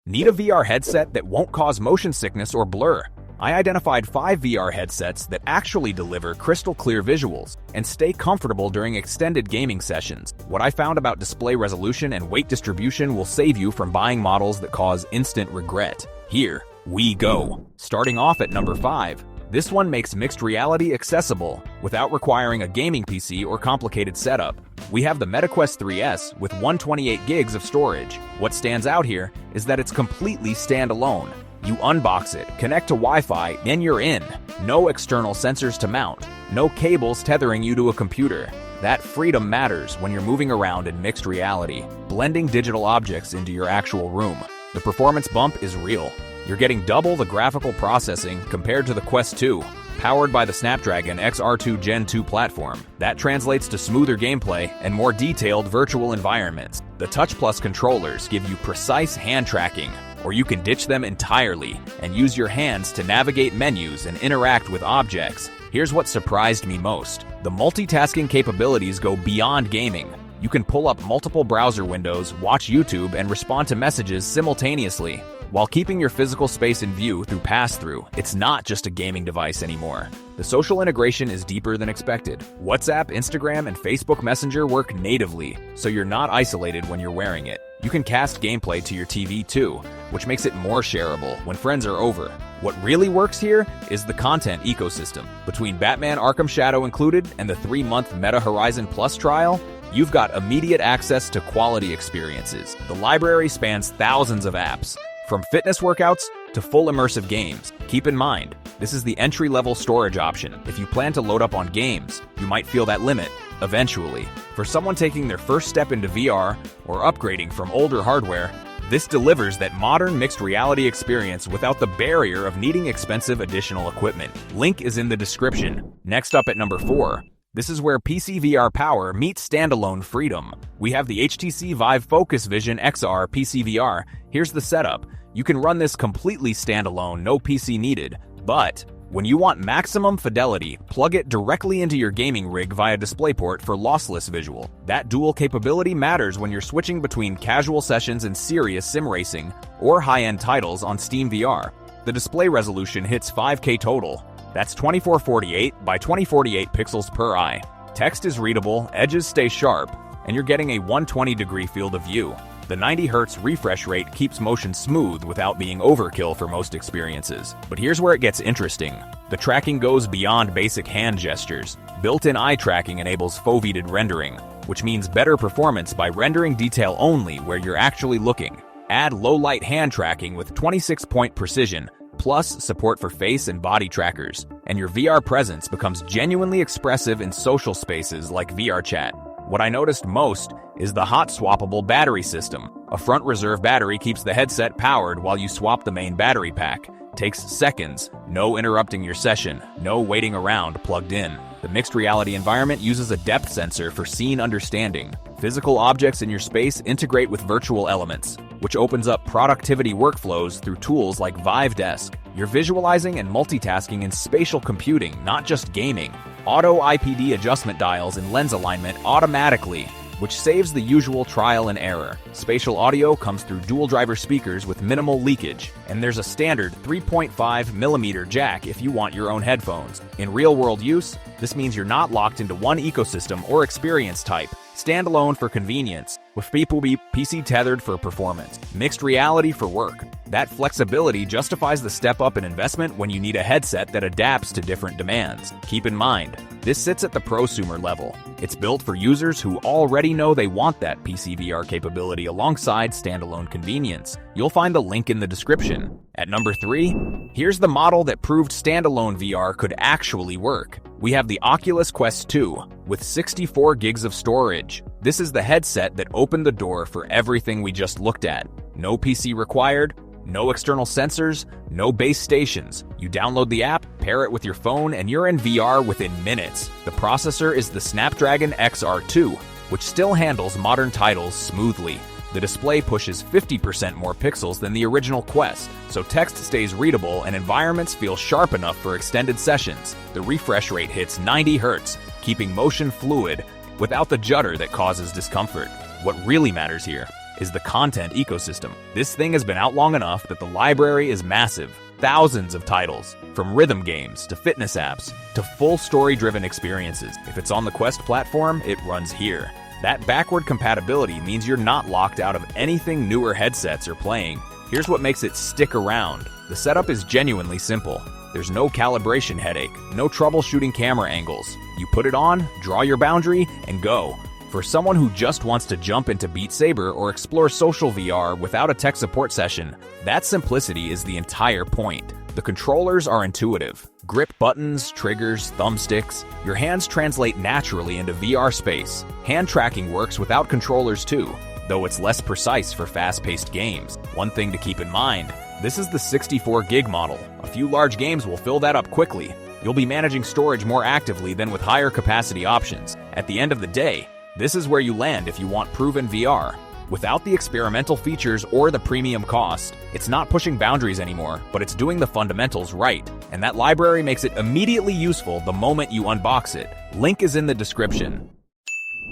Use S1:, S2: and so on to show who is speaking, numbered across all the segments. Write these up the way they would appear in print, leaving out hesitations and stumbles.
S1: Need a VR headset that won't cause motion sickness or blur? I identified 5 VR headsets that actually deliver crystal clear visuals and stay comfortable during extended gaming sessions. What I found about display resolution and weight distribution will save you from buying models that cause instant regret. Here we go. Starting off at number 5. This one makes mixed reality accessible without requiring a gaming PC or complicated setup. We have the MetaQuest 3S with 128 gigs of storage. What stands out here is that it's completely standalone. You unbox it, connect to Wi-Fi, and you're in. No external sensors to mount, no cables tethering you to a computer. That freedom matters when you're moving around in mixed reality, blending digital objects into your actual room. The performance bump is real. You're getting double the graphical processing compared to the Quest 2, powered by the Snapdragon XR2 Gen 2 platform. That translates to smoother gameplay and more detailed virtual environments. The Touch Plus controllers give you precise hand tracking, or you can ditch them entirely and use your hands to navigate menus and interact with objects. Here's what surprised me most. The multitasking capabilities go beyond gaming. You can pull up multiple browser windows, watch YouTube, and respond to messages simultaneously, while keeping your physical space in view through pass-through. It's not just a gaming device anymore. The social integration is deeper than expected. WhatsApp, Instagram, and Facebook Messenger work natively, so you're not isolated when you're wearing it. You can cast gameplay to your TV too, which makes it more shareable when friends are over. What really works here is the content ecosystem. Between Batman Arkham Shadow included and the 3-month Meta Horizon Plus trial, you've got immediate access to quality experiences. The library spans thousands of apps, from fitness workouts to full immersive games. Keep in mind, this is the entry-level storage option. If you plan to load up on games, you might feel that limit eventually. For someone taking their first step into VR or upgrading from older hardware, this delivers that modern mixed reality experience without the barrier of needing expensive additional equipment. Link is in the description. Next up at number 4. This is where PC VR power meets standalone freedom. We have the HTC Vive Focus Vision XR PC VR. Here's the setup. You can run this completely standalone, no PC needed. But when you want maximum fidelity, plug it directly into your gaming rig via DisplayPort for lossless visual. That dual capability matters when you're switching between casual sessions and serious sim racing or high-end titles on Steam VR. The display resolution hits 5K total. That's 2448 by 2048 pixels per eye. Text is readable, edges stay sharp, and you're getting a 120-degree field of view. The 90Hz refresh rate keeps motion smooth without being overkill for most experiences. But here's where it gets interesting. The tracking goes beyond basic hand gestures. Built-in eye tracking enables foveated rendering, which means better performance by rendering detail only where you're actually looking. Add low-light hand tracking with 26-point precision, plus support for face and body trackers, and your VR presence becomes genuinely expressive in social spaces like VR chat. What I noticed most is the hot swappable battery system. A front reserve battery keeps the headset powered while you swap the main battery pack. Takes seconds, no interrupting your session, no waiting around plugged in. The mixed reality environment uses a depth sensor for scene understanding. Physical objects in your space integrate with virtual elements, which opens up productivity workflows through tools like Vive Desk. You're visualizing and multitasking in spatial computing, not just gaming. Auto IPD adjustment dials and lens alignment automatically, which saves the usual trial and error. Spatial audio comes through dual driver speakers with minimal leakage, and there's a standard 3.5mm jack if you want your own headphones. In real-world use, this means you're not locked into one ecosystem or experience type. Standalone for convenience, with PC tethered for performance. Mixed reality for work. That flexibility justifies the step up in investment when you need a headset that adapts to different demands. Keep in mind, this sits at the prosumer level. It's built for users who already know they want that PC VR capability alongside standalone convenience. You'll find the link in the description. At number 3, here's the model that proved standalone VR could actually work. We have the Oculus Quest 2 with 64 gigs of storage. This is the headset that opened the door for everything we just looked at. No PC required, no external sensors, no base stations. You download the app, pair it with your phone, and you're in VR within minutes. The processor is the Snapdragon XR2, which still handles modern titles smoothly. The display pushes 50% more pixels than the original Quest, so text stays readable and environments feel sharp enough for extended sessions. The refresh rate hits 90 Hz, keeping motion fluid without the judder that causes discomfort. What really matters here is the content ecosystem. This thing has been out long enough that the library is massive. Thousands of titles, from rhythm games to fitness apps to full story-driven experiences. If it's on the Quest platform, it runs here. That backward compatibility means you're not locked out of anything newer headsets are playing. Here's what makes it stick around. The setup is genuinely simple. There's no calibration headache, no troubleshooting camera angles. You put it on, draw your boundary, and go. For someone who just wants to jump into Beat Saber or explore social VR without a tech support session, that simplicity is the entire point. The controllers are intuitive. Grip buttons, triggers, thumbsticks. Your hands translate naturally into VR space. Hand tracking works without controllers too, though it's less precise for fast-paced games. One thing to keep in mind, this is the 64 gig model. A few large games will fill that up quickly. You'll be managing storage more actively than with higher capacity options. At the end of the day, this is where you land if you want proven VR. Without the experimental features or the premium cost, it's not pushing boundaries anymore, but it's doing the fundamentals right. And that library makes it immediately useful the moment you unbox it. Link is in the description.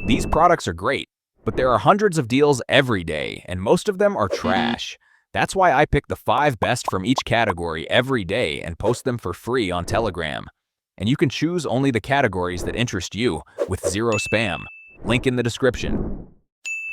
S1: These products are great, but there are hundreds of deals every day, and most of them are trash. That's why I pick the 5 best from each category every day and post them for free on Telegram. And you can choose only the categories that interest you, with zero spam. Link in the description.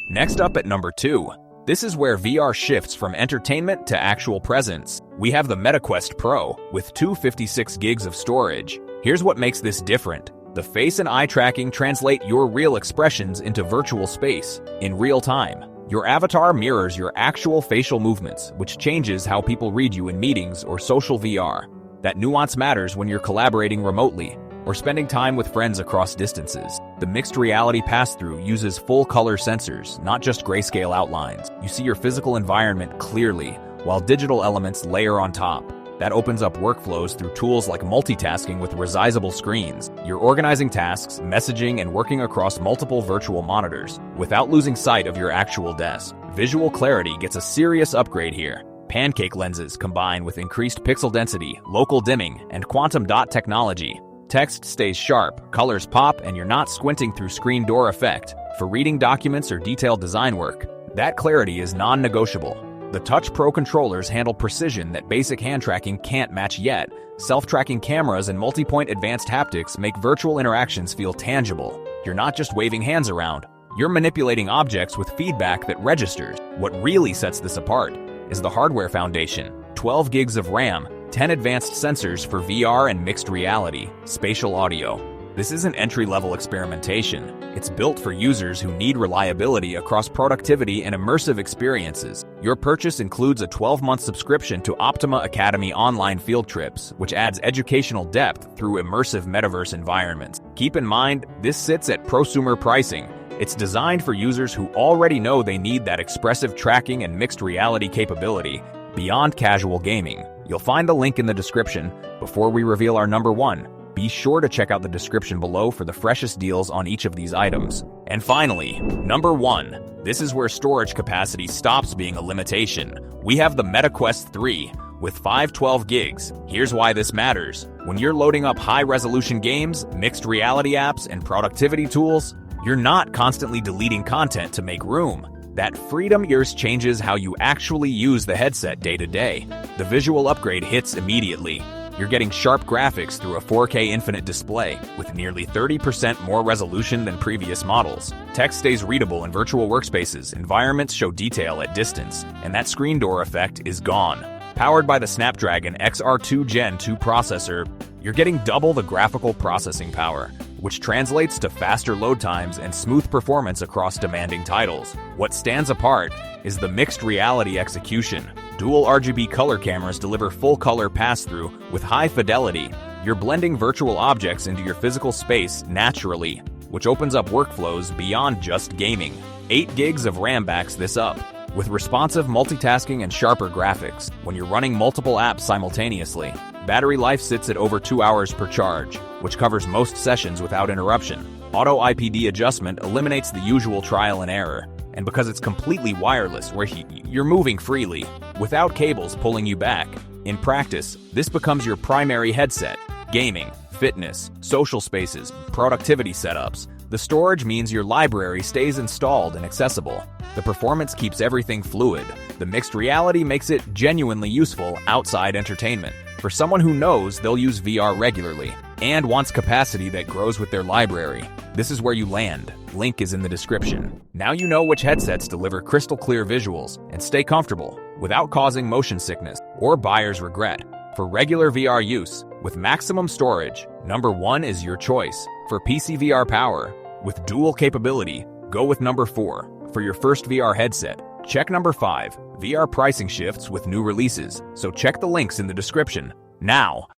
S1: Next up at number 2. This is where VR shifts from entertainment to actual presence. We have the MetaQuest Pro with 256 gigs of storage. Here's what makes this different. The face and eye tracking translate your real expressions into virtual space in real time. Your avatar mirrors your actual facial movements, which changes how people read you in meetings or social VR. That nuance matters when you're collaborating remotely or spending time with friends across distances. The mixed reality pass-through uses full-color sensors, not just grayscale outlines. You see your physical environment clearly, while digital elements layer on top. That opens up workflows through tools like multitasking with resizable screens. You're organizing tasks, messaging, and working across multiple virtual monitors without losing sight of your actual desk. Visual clarity gets a serious upgrade here. Pancake lenses combine with increased pixel density, local dimming, and quantum dot technology. Text stays sharp, colors pop, and you're not squinting through screen door effect. For reading documents or detailed design work, that clarity is non-negotiable. The Touch Pro controllers handle precision that basic hand tracking can't match yet. Self-tracking cameras and multi-point advanced haptics make virtual interactions feel tangible. You're not just waving hands around, you're manipulating objects with feedback that registers. What really sets this apart is the hardware foundation. 12 gigs of RAM, 10 advanced sensors for VR and mixed reality, spatial audio. This isn't entry-level experimentation. It's built for users who need reliability across productivity and immersive experiences. Your purchase includes a 12-month subscription to Optima Academy online field trips, which adds educational depth through immersive metaverse environments. Keep in mind, this sits at prosumer pricing. It's designed for users who already know they need that expressive tracking and mixed reality capability beyond casual gaming. You'll find the link in the description. Before we reveal our number 1, be sure to check out the description below for the freshest deals on each of these items. And finally, number 1. This is where storage capacity stops being a limitation. We have the MetaQuest 3 with 512 gigs. Here's why this matters. When you're loading up high-resolution games, mixed reality apps, and productivity tools, you're not constantly deleting content to make room. That freedom yours changes how you actually use the headset day to day. The visual upgrade hits immediately. You're getting sharp graphics through a 4K infinite display with nearly 30% more resolution than previous models. Text stays readable in virtual workspaces, environments show detail at distance, and that screen door effect is gone. Powered by the Snapdragon XR2 Gen 2 processor, you're getting double the graphical processing power, which translates to faster load times and smooth performance across demanding titles. What stands apart is the mixed reality execution. Dual RGB color cameras deliver full color pass-through with high fidelity. You're blending virtual objects into your physical space naturally, which opens up workflows beyond just gaming. 8 gigs of RAM backs this up, with responsive multitasking and sharper graphics when you're running multiple apps simultaneously. Battery life sits at over 2 hours per charge, which covers most sessions without interruption. Auto IPD adjustment eliminates the usual trial and error. And because it's completely wireless, where you're moving freely, without cables pulling you back. In practice, this becomes your primary headset. Gaming, fitness, social spaces, productivity setups. The storage means your library stays installed and accessible. The performance keeps everything fluid. The mixed reality makes it genuinely useful outside entertainment for someone who knows they'll use VR regularly and wants capacity that grows with their library. This is where you land. Link is in the description. Now you know which headsets deliver crystal clear visuals and stay comfortable without causing motion sickness or buyer's regret. For regular VR use with maximum storage, number 1 is your choice. For PC VR power with dual capability, go with number 4. For your first VR headset, check number 5. VR pricing shifts with new releases, so check the links in the description. Now,